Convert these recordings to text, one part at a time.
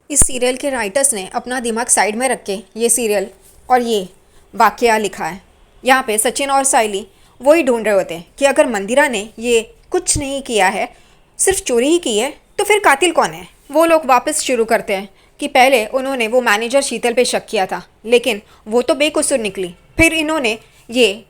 इस सीरियल के राइटर्स ने अपना दिमाग साइड में रख के ये सीरियल और ये वाकया लिखा है। यहाँ पे सचिन और साइली वही ढूंढ रहे होते हैं कि अगर मंदिरा ने ये कुछ नहीं किया है, सिर्फ चोरी ही की है, तो फिर कातिल कौन है। वो लोग वापस शुरू करते हैं कि पहले उन्होंने वो मैनेजर शीतल पे शक किया था, लेकिन वो तो बेकसूर निकली। फिर इन्होंने ये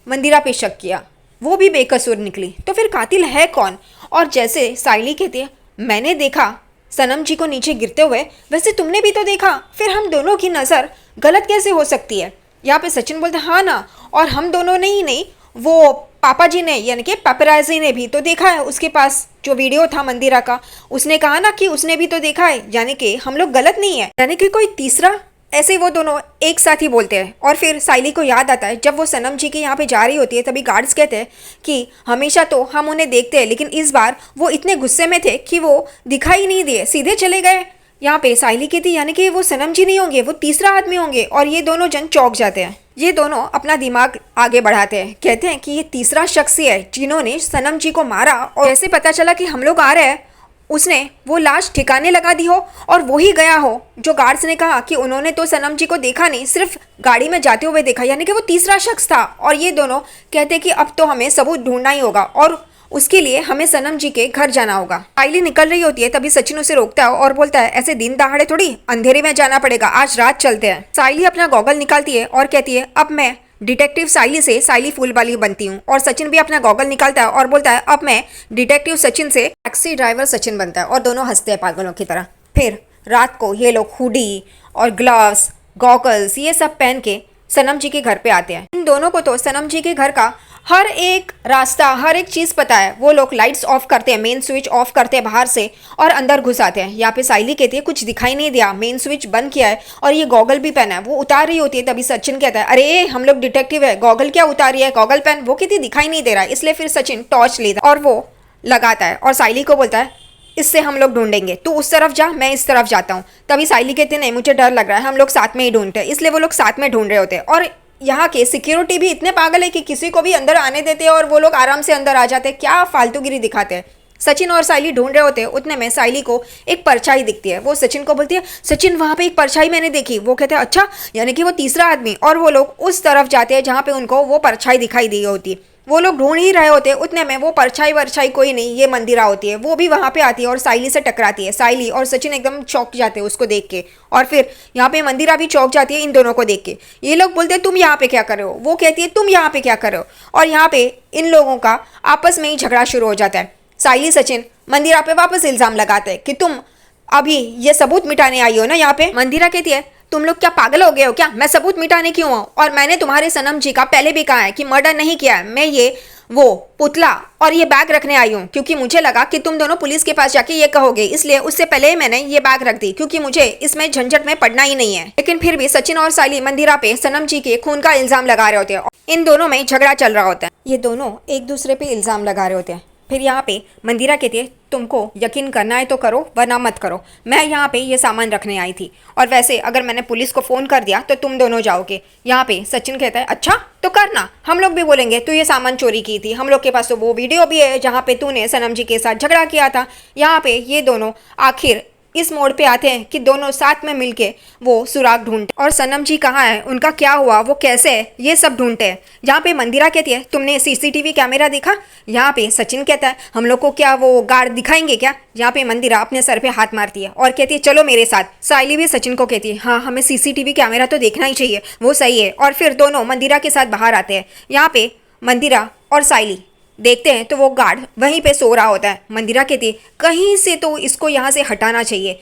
मंदिरा पे शक किया, वो भी बेकसूर निकली, तो फिर कातिल है कौन। और जैसे साइली कहती है, मैंने देखा सनम जी को नीचे गिरते हुए, वैसे तुमने भी तो देखा, फिर हम दोनों की नज़र गलत कैसे हो सकती है। यहाँ पे सचिन बोलते हाँ ना, और हम दोनों ने ही नहीं, वो पापा जी ने यानी कि पेपराजी ने भी तो देखा है। उसके पास जो वीडियो था मंदिरा का, उसने कहा ना कि उसने भी तो देखा है, यानी कि हम लोग गलत नहीं है, यानी कि कोई तीसरा। ऐसे वो दोनों एक साथ ही बोलते हैं। और फिर साइली को याद आता है जब वो सनम जी के यहाँ पे जा रही होती है, तभी गार्ड्स कहते हैं कि हमेशा तो हम उन्हें देखते हैं, लेकिन इस बार वो इतने गुस्से में थे कि वो दिखाई नहीं दिए, सीधे चले गए। यहाँ पे साइली कहती यानी कि वो सनम जी नहीं होंगे, वो तीसरा आदमी होंगे। और ये दोनों जन चौंक जाते हैं। ये दोनों अपना दिमाग आगे बढ़ाते हैं, कहते हैं कि ये तीसरा शख्स ही है जिन्होंने सनम जी को मारा। और ऐसे पता चला कि हम लोग आ रहे हैं, उसने वो लाश ठिकाने लगा दी हो और वो ही गया हो। जो गार्ड्स ने कहा कि उन्होंने तो सनम जी को देखा नहीं, सिर्फ गाड़ी में जाते हुए देखा, यानी कि वो तीसरा शख्स था। और ये दोनों कहते कि अब तो हमें सबूत ढूंढना ही होगा और उसके लिए हमें सनम जी के घर जाना होगा। साइली निकल रही होती है, तभी सचिन उसे रोकता है और बोलता है ऐसे दिन दहाड़े थोड़ी अंधेरे में जाना पड़ेगा, आज रात चलते हैं। साइली अपना गॉगल निकालती है और कहती है अब मैं डिटेक्टिव साइली से साइली फूल वाली बनती हूँ। और सचिन भी अपना गॉगल निकालता है और बोलता है अब मैं डिटेक्टिव सचिन से टैक्सी ड्राइवर सचिन बनता है। और दोनों हंसते हैं पागलों की तरह। फिर रात को ये लोग हुडी और ग्लव्स, गॉगल्स ये सब पहन के सनम जी के घर पे आते हैं। इन दोनों को तो सनम जी के घर का हर एक रास्ता, हर एक चीज़ पता है। वो लोग लाइट्स ऑफ करते हैं, मेन स्विच ऑफ करते हैं बाहर से और अंदर घुस आते हैं। यहाँ पे साइली कहती है कुछ दिखाई नहीं दिया, मेन स्विच बंद किया है और ये गॉगल भी पहना है। वो उतार रही होती है, तभी सचिन कहता है अरे हम लोग डिटेक्टिव है, गॉगल क्या उतारी है, गॉगल पहन। वो कहती दिखाई नहीं दे रहा है, इसलिए फिर सचिन टॉर्च लेता और वो लगाता है और साइली को बोलता है इससे हम लोग ढूंढेंगे, तू उस तरफ जा, मैं इस तरफ जाता हूँ। तभी साइली कहती है नहीं मुझे डर लग रहा है, हम लोग साथ में ही ढूंढते हैं। इसलिए वो लोग साथ में ढूंढ रहे होते हैं। और यहाँ के सिक्योरिटी भी इतने पागल है कि किसी को भी अंदर आने देते हैं और वो लोग आराम से अंदर आ जाते हैं। क्या फालतूगिरी दिखाते हैं। सचिन और साइली ढूंढ रहे होते हैं, उतने में साइली को एक परछाई दिखती है। वो सचिन को बोलती है सचिन वहाँ पे एक परछाई मैंने देखी। वो कहते हैं अच्छा, यानी कि वो तीसरा आदमी। और वो लोग उस तरफ जाते हैं जहाँ पे उनको वो परछाई दिखाई दी होती है। वो लोग ढूंढ ही रहे होते हैं, उतने में वो परछाई वरछाई कोई नहीं, ये मंदिरा होती है, वो भी वहाँ पे आती है और साइली से टकराती है। साइली और सचिन एकदम चौंक जाते हैं उसको देख के। और फिर यहाँ पे मंदिरा भी चौंक जाती है इन दोनों को देख के। ये लोग बोलते हैं तुम यहाँ पे क्या कर रहे हो, वो कहती है तुम यहाँ पे क्या कर रहे हो। और यहाँ पे इन लोगों का आपस में ही झगड़ा शुरू हो जाता है। साइली सचिन मंदिरा पे वापस इल्जाम लगाते हैं कि तुम अभी ये सबूत मिटाने आई हो ना यहाँ पे। मंदिरा कहती है तुम लोग क्या पागल हो गए हो क्या, मैं सबूत मिटाने क्यों हूँ, और मैंने तुम्हारे सनम जी का पहले भी कहा है कि मर्डर नहीं किया है। मैं ये वो पुतला और ये बैग रखने आई हूँ क्योंकि मुझे लगा कि तुम दोनों पुलिस के पास जाके ये कहोगे, इसलिए उससे पहले ही मैंने ये बैग रख दी क्योंकि मुझे इसमें झंझट में पड़ना ही नहीं है। लेकिन फिर भी सचिन और साइली मंदिरा पे सनम जी के खून का इल्जाम लगा रहे होते हैं। इन दोनों में झगड़ा चल रहा होता है, ये दोनों एक दूसरे पे इल्जाम लगा रहे होते हैं। फिर यहाँ पे मंदिरा कहती है तुमको यकीन करना है तो करो वरना मत करो, मैं यहाँ पे ये सामान रखने आई थी और वैसे अगर मैंने पुलिस को फ़ोन कर दिया तो तुम दोनों जाओगे। यहाँ पे सचिन कहता है अच्छा तो करना, हम लोग भी बोलेंगे तू ये सामान चोरी की थी, हम लोग के पास तो वो वीडियो भी है जहाँ पे तूने सनम जी के साथ झगड़ा किया था। यहाँ पे ये दोनों आखिर इस मोड़ पे आते हैं कि दोनों साथ में मिलके वो सुराग ढूंढते और सनम जी कहाँ है, उनका क्या हुआ, वो कैसे है, ये सब ढूंढते हैं। यहाँ पे मंदिरा कहती है तुमने सीसीटीवी कैमरा देखा। यहाँ पे सचिन कहता है हम लोग को क्या वो गार्ड दिखाएंगे क्या। यहाँ पे मंदिरा अपने सर पे हाथ मारती है और कहती है चलो मेरे साथ। साइली भी सचिन को कहती है हाँ हमें सीसीटीवी कैमरा तो देखना ही चाहिए, वो सही है। और फिर दोनों मंदिरा के साथ बाहर आते हैं। यहाँ पे मंदिरा और साइली देखते हैं तो वो गार्ड वहीं पे सो रहा होता है। मंदिरा कहती है कहीं से तो इसको यहाँ से हटाना चाहिए,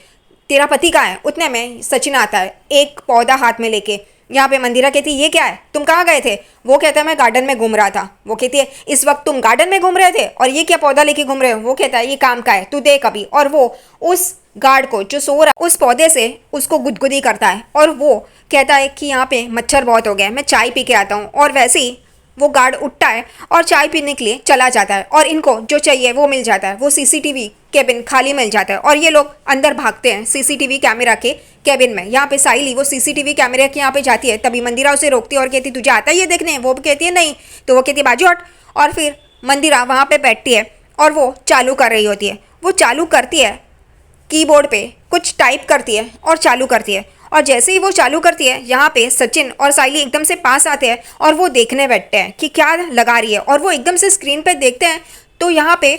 तेरा पति कहाँ है। उतने में सचिन आता है एक पौधा हाथ में लेके। यहाँ पे मंदिरा कहती है ये क्या है, तुम कहाँ गए थे। वो कहता है मैं गार्डन में घूम रहा था। वो कहती है इस वक्त तुम गार्डन में घूम रहे थे और ये क्या पौधा लेके घूम रहे हो। वो कहता है ये काम का है, तू देख अभी। और वो उस गार्ड को जो सो रहा उस पौधे से उसको गुदगुदी करता है और वो कहता है कि यहाँ पे मच्छर बहुत हो गया, मैं चाय पी के आता हूँ। और वैसे ही वो गार्ड उठता है और चाय पीने के लिए चला जाता है और इनको जो चाहिए वो मिल जाता है। वो सीसीटीवी केबिन खाली मिल जाता है और ये लोग अंदर भागते हैं सीसीटीवी कैमरा के केबिन में। यहाँ पे साइली वो सीसीटीवी कैमरे के यहाँ पे जाती है, तभी मंदिरा उसे रोकती है और कहती तुझे आता है ये देखने। वो कहती है नहीं, तो वो कहती है बाजू हट। और फिर मंदिरा वहाँ पे बैठती है और वो चालू कर रही होती है। वो चालू करती है कीबोर्ड पे कुछ टाइप करती है और चालू करती है। और जैसे ही वो चालू करती है, यहाँ पे सचिन और साइली एकदम से पास आते हैं और वो देखने बैठते हैं कि क्या लगा रही है। और वो एकदम से स्क्रीन पे देखते हैं तो यहाँ पे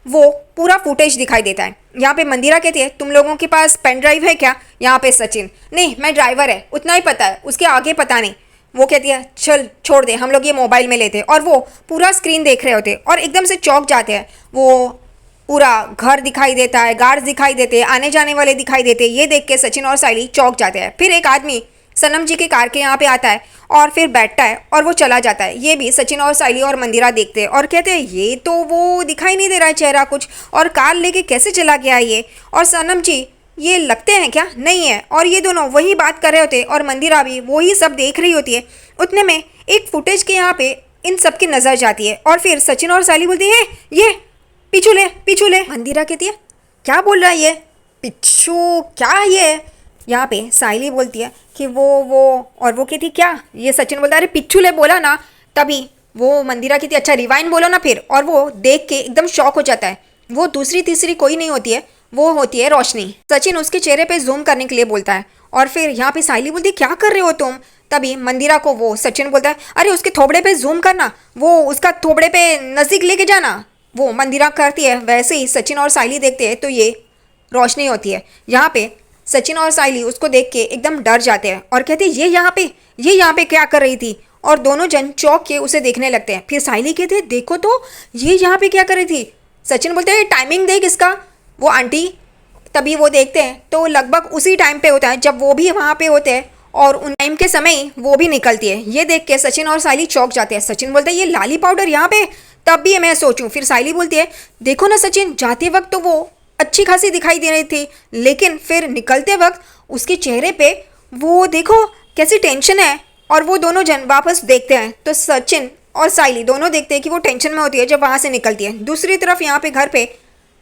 वो पूरा फुटेज दिखाई देता है। यहाँ पे मंदिरा कहती है, तुम लोगों के पास पेन ड्राइव है क्या? यहाँ पे सचिन, नहीं मैं ड्राइवर है, उतना ही पता है, उसके आगे पता नहीं। वो कहती है, चल छोड़ दे, हम लोग ये मोबाइल में लेते। और वो पूरा स्क्रीन देख रहे होते और एकदम से चौंक जाते हैं। वो पूरा घर दिखाई देता है, गार्ड्स दिखाई देते हैं, आने जाने वाले दिखाई देते हैं। ये देख के सचिन और साइली चौंक जाते हैं। फिर एक आदमी सनम जी की कार के यहाँ पे आता है और फिर बैठता है और वो चला जाता है। ये भी सचिन और साइली और मंदिरा देखते हैं और कहते हैं, ये तो वो दिखाई नहीं दे रहा है चेहरा कुछ, और कार लेके कैसे चला गया ये? और सनम जी ये लगते हैं क्या? नहीं है। और ये दोनों वही बात कर रहे होते और मंदिरा भी वही सब देख रही होती है। उतने में एक फुटेज के यहाँ पे इन सब की नज़र जाती है और फिर सचिन और साइली बोलती है, ये पीछू ले पीछू ले। मंदिरा कहती है, क्या बोल रहा है ये? पिच्छू क्या ये? यहाँ पे साइली बोलती है कि वो और वो कहती क्या? ये सचिन बोलता है, अरे पिच्छू ले बोला ना। तभी वो मंदिरा कहती है, अच्छा रिवाइंड बोलो ना फिर। और वो देख के एकदम शॉक हो जाता है। वो दूसरी तीसरी कोई नहीं होती है, वो होती है रोशनी। सचिन उसके चेहरे पे जूम करने के लिए बोलता है और फिर यहाँ पे साइली बोलती है, क्या कर रहे हो तुम? तभी मंदिरा को वो सचिन बोलता है, अरे उसके थोबड़े पे जूम करना, वो उसका थोबड़े पे नज़दीक लेके जाना। वो मंदिरा करती है, वैसे ही सचिन और साइली देखते हैं तो ये रोशनी होती है। यहाँ पे सचिन और साइली उसको देख के एकदम डर जाते हैं और कहते हैं, ये यहाँ पे क्या कर रही थी? और दोनों जन चौंक के उसे देखने लगते हैं। फिर साइली कहते हैं, देखो तो ये यहाँ पे क्या कर रही थी? सचिन बोलते हैं, टाइमिंग देख इसका। वो आंटी तभी वो देखते हैं तो लगभग उसी टाइम पे होता है जब वो भी वहाँ पे होते हैं और उन टाइम के समय ही वो भी निकलती है। ये देख के सचिन और साइली चौंक जाते हैं। सचिन बोलते हैं, ये लाली पाउडर यहाँ पे? तब भी मैं सोचूं। फिर साइली बोलती है, देखो ना सचिन, जाते वक्त तो वो अच्छी खासी दिखाई दे रही थी, लेकिन फिर निकलते वक्त उसके चेहरे पे वो देखो कैसी टेंशन है। और वो दोनों जन वापस देखते हैं तो सचिन और साइली दोनों देखते हैं कि वो टेंशन में होती है जब वहाँ से निकलती है। दूसरी तरफ यहाँ पे घर पे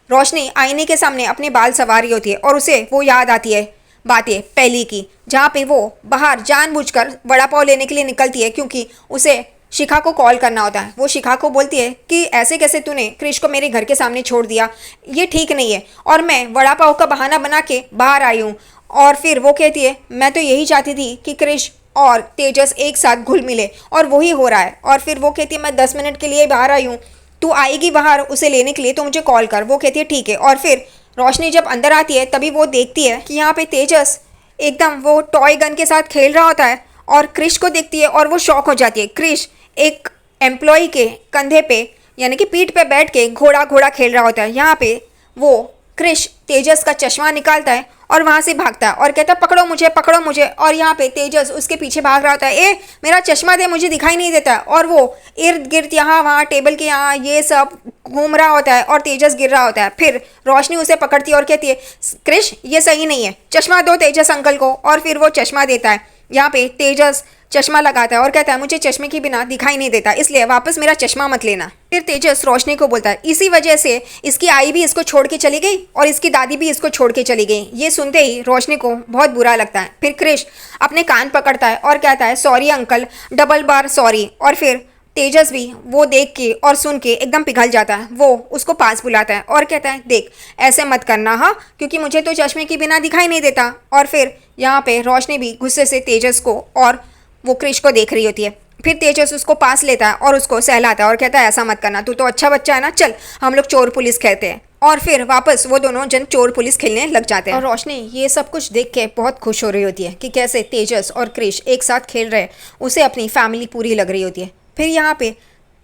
रोशनी आईने के सामने अपने बाल संवार रही होती है और उसे वो याद आती है बातें पहली की, जहाँ पे वो बाहर जानबूझकर वड़ा पाव लेने के लिए निकलती है क्योंकि उसे शिखा को कॉल करना होता है। वो शिखा को बोलती है कि ऐसे कैसे तूने क्रिश को मेरे घर के सामने छोड़ दिया, ये ठीक नहीं है, और मैं वड़ा पाव का बहाना बना के बाहर आई हूँ। और फिर वो कहती है, मैं तो यही चाहती थी कि क्रिश और तेजस एक साथ घुल मिले और वही हो रहा है। और फिर वो कहती है, मैं 10 मिनट के लिए बाहर आई हूँ, तू आएगी बाहर उसे लेने के लिए तो मुझे कॉल कर। वो कहती है ठीक है। और फिर रोशनी जब अंदर आती है तभी वो देखती है कि यहाँ पे तेजस एकदम वो टॉय गन के साथ खेल रहा होता है और क्रिश को देखती है और वो शॉक हो जाती है। क्रिश एक एम्प्लॉय के कंधे पे यानी कि पीठ पे बैठ के घोड़ा खेल रहा होता है। यहाँ पे वो क्रिश तेजस का चश्मा निकालता है और वहाँ से भागता है और कहता है, पकड़ो मुझे। और यहाँ पे तेजस उसके पीछे भाग रहा होता है, ए मेरा चश्मा दे, मुझे दिखाई नहीं देता। और वो इर्द गिर्द यहाँ वहाँ टेबल के यहाँ ये सब घूम रहा होता है और तेजस गिर रहा होता है। फिर रोशनी उसे पकड़ती है और कहती है, क्रिश ये सही नहीं है, चश्मा दो तेजस अंकल को। और फिर वो चश्मा देता है। यहाँ पे तेजस चश्मा लगाता है और कहता है, मुझे चश्मे के बिना दिखाई नहीं देता, इसलिए वापस मेरा चश्मा मत लेना। फिर तेजस रोशनी को बोलता है, इसी वजह से इसकी आई भी इसको छोड़ के चली गई और इसकी दादी भी इसको छोड़ के चली गई। ये सुनते ही रोशनी को बहुत बुरा लगता है। फिर क्रिश अपने कान पकड़ता है और कहता है, सॉरी अंकल, डबल बार सॉरी। और फिर तेजस भी वो देख के और सुन के एकदम पिघल जाता है। वो उसको पास बुलाता है और कहता है, देख ऐसे मत करना हाँ, क्योंकि मुझे तो चश्मे के बिना दिखाई नहीं देता। और फिर यहाँ पे रोशनी भी गुस्से से तेजस को और वो क्रिश को देख रही होती है। फिर तेजस उसको पास लेता है और उसको सहलाता है और कहता है, ऐसा मत करना, तू तो अच्छा बच्चा है ना, चल हम लोग चोर पुलिस खेलते हैं। और फिर वापस वो दोनों जन चोर पुलिस खेलने लग जाते हैं। और रोशनी ये सब कुछ देख के बहुत खुश हो रही होती है कि कैसे तेजस और क्रिश एक साथ खेल रहे हैं, उसे अपनी फैमिली पूरी लग रही होती है। फिर यहाँ पे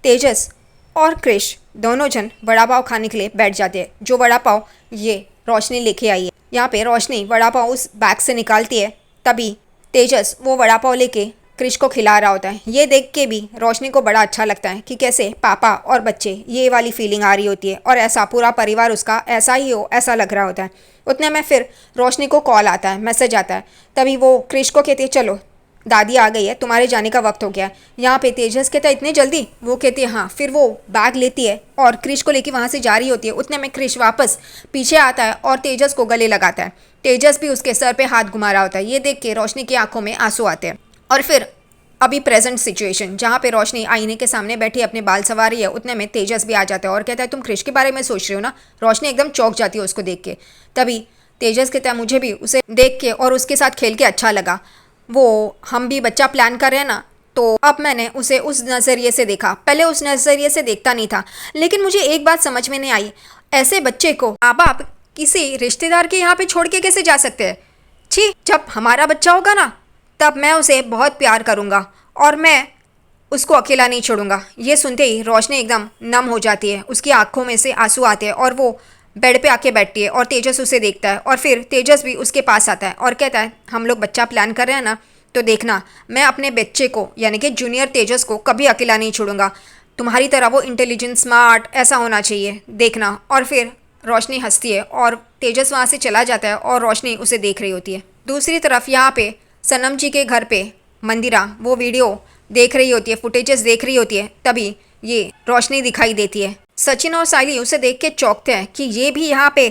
तेजस और क्रिश दोनों जन वड़ा पाव खाने के लिए बैठ जाते हैं, जो वड़ा पाव ये रोशनी लेके आई है। यहाँ पे रोशनी वड़ा पाव उस बैग से निकालती है, तभी तेजस वो वड़ा पाव लेके क्रिश को खिला रहा होता है। ये देख के भी रोशनी को बड़ा अच्छा लगता है कि कैसे पापा और बच्चे ये वाली फीलिंग आ रही होती है और ऐसा पूरा परिवार उसका ऐसा ही हो ऐसा लग रहा होता है। उतने में फिर रोशनी को कॉल आता है, मैसेज आता है। तभी वो क्रिश को कहती है, चलो दादी आ गई है, तुम्हारे जाने का वक्त हो गया। यहाँ पे तेजस कहता है, इतने जल्दी? वो कहती है हाँ। फिर वो बैग लेती है और क्रिश को लेके वहाँ से जा रही होती है। उतने में क्रिश वापस पीछे आता है और तेजस को गले लगाता है। तेजस भी उसके सर पे हाथ घुमा रहा होता है। ये देख के रोशनी की आंखों में आंसू आते हैं। और फिर अभी प्रेजेंट सिचुएशन जहाँ पे रोशनी आईने के सामने बैठी अपने बाल संवार रही है, उतने में तेजस भी आ जाता है और कहता है, तुम क्रिश के बारे में सोच रहे हो ना? रोशनी एकदम चौंक जाती है उसको देख के। तभी तेजस कहता है मुझे भी उसे देख के और उसके साथ खेल के अच्छा लगा। वो हम भी बच्चा प्लान कर रहे हैं ना, तो अब मैंने उसे उस नज़रिए से देखा। पहले उस नज़रिए से देखता नहीं था, लेकिन मुझे एक बात समझ में नहीं आई, ऐसे बच्चे को माँ बाप किसी रिश्तेदार के यहाँ पे छोड़ के कैसे जा सकते हैं। छी, जब हमारा बच्चा होगा ना तब मैं उसे बहुत प्यार करूँगा और मैं उसको अकेला नहीं छोड़ूंगा। ये सुनते ही रोशनी एकदम नम हो जाती है, उसकी आंखों में से आंसू आते हैं और वो बेड पे आके बैठती है और तेजस उसे देखता है और फिर तेजस भी उसके पास आता है और कहता है हम लोग बच्चा प्लान कर रहे हैं ना, तो देखना मैं अपने बच्चे को यानी कि जूनियर तेजस को कभी अकेला नहीं छोड़ूंगा। तुम्हारी तरह वो इंटेलिजेंट स्मार्ट ऐसा होना चाहिए, देखना। और फिर रोशनी हंसती है और तेजस वहाँ से चला जाता है और रोशनी उसे देख रही होती है। दूसरी तरफ यहाँ पे सनम जी के घर पे मंदिरा वो वीडियो देख रही होती है, फुटेजेस देख रही होती है। तभी ये रोशनी दिखाई देती है। सचिन और साइली उसे देख के चौंकते हैं कि ये भी यहाँ पे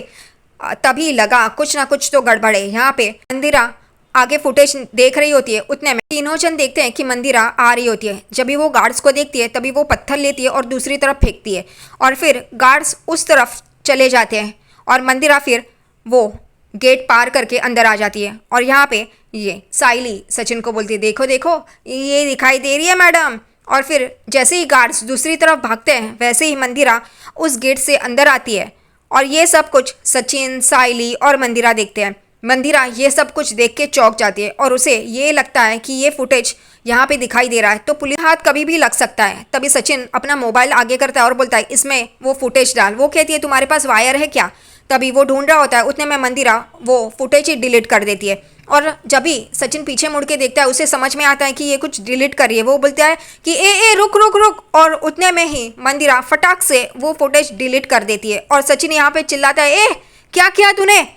तभी लगा कुछ ना कुछ तो गड़बड़ है। यहाँ पे मंदिरा आगे फुटेज देख रही होती है, उतने में तीनों जन देखते हैं कि मंदिरा आ रही होती है। जब भी वो गार्ड्स को देखती है तभी वो पत्थर लेती है और दूसरी तरफ फेंकती है और फिर गार्ड्स उस तरफ चले जाते हैं और मंदिरा फिर वो गेट पार करके अंदर आ जाती है। और यहाँ पे ये साइली सचिन को बोलती है देखो देखो ये दिखाई दे रही है मैडम। और फिर जैसे ही गार्ड्स दूसरी तरफ भागते हैं वैसे ही मंदिरा उस गेट से अंदर आती है और ये सब कुछ सचिन साइली और मंदिरा देखते हैं। मंदिरा ये सब कुछ देख के चौंक जाती है और उसे ये लगता है कि ये फुटेज यहाँ पे दिखाई दे रहा है तो पुलिस हाथ कभी भी लग सकता है। तभी सचिन अपना मोबाइल आगे करता है और बोलता है इसमें वो फुटेज डाल। वो कहती है तुम्हारे पास वायर है क्या। तभी वो ढूंढ रहा होता है, उतने में मंदिरा वो फुटेज ही डिलीट कर देती है। और जब भी सचिन पीछे मुड़ के देखता है उसे समझ में आता है कि ये कुछ डिलीट कर रही है। वो बोलता है कि ए रुक रुक रुक, और उतने में ही मंदिरा फटाक से वो फुटेज डिलीट कर देती है। और सचिन यहाँ पे चिल्लाता है ए क्या किया तूने,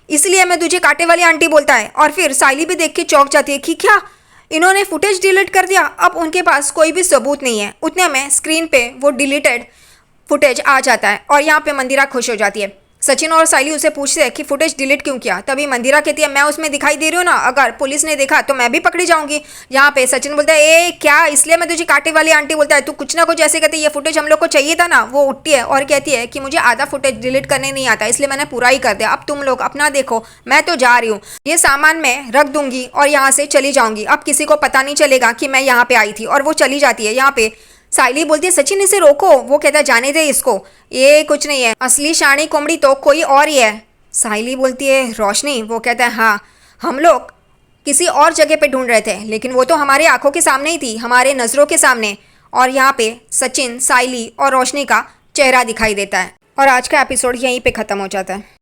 इसलिए मैं तुझे कांटे वाली आंटी बोलता है। और फिर साइली भी देख के चौंक जाती है कि क्या इन्होंने फुटेज डिलीट कर दिया, अब उनके पास कोई भी सबूत नहीं है। उतने में स्क्रीन पे वो डिलीटेड फुटेज आ जाता है और यहाँ पे मंदिरा खुश हो जाती है। सचिन और साइली उसे पूछते हैं कि फुटेज डिलीट क्यों किया। तभी मंदिरा कहती है मैं उसमें दिखाई दे रही हूँ ना, अगर पुलिस ने देखा तो मैं भी पकड़ी जाऊंगी। यहाँ पे सचिन बोलता है ए क्या, इसलिए मैं तुझे कांटे वाली आंटी बोलता है, तू कुछ ना कुछ ऐसे कहती है ये फुटेज हम लोग को चाहिए था ना। वो उठती है और कहती है कि मुझे आधा फुटेज डिलीट करने नहीं आता, इसलिए मैंने पूरा ही कर दिया, अब तुम लोग अपना देखो, मैं तो जा रही हूँ, ये सामान मैं रख दूंगी और यहाँ से चली जाऊंगी, अब किसी को पता नहीं चलेगा कि मैं यहाँ पे आई थी। और वो चली जाती है। यहाँ पे साइली बोलती है सचिन इसे रोको। वो कहता है जाने दे इसको, ये कुछ नहीं है, असली शानी कोमड़ी तो कोई और ही है। साइली बोलती है रोशनी। वो कहता है हाँ हम लोग किसी और जगह पे ढूंढ रहे थे लेकिन वो तो हमारे आंखों के सामने ही थी, हमारे नज़रों के सामने। और यहाँ पे सचिन साइली और रोशनी का चेहरा दिखाई देता है। और आज का एपिसोड यहीं पे ख़त्म हो जाता है।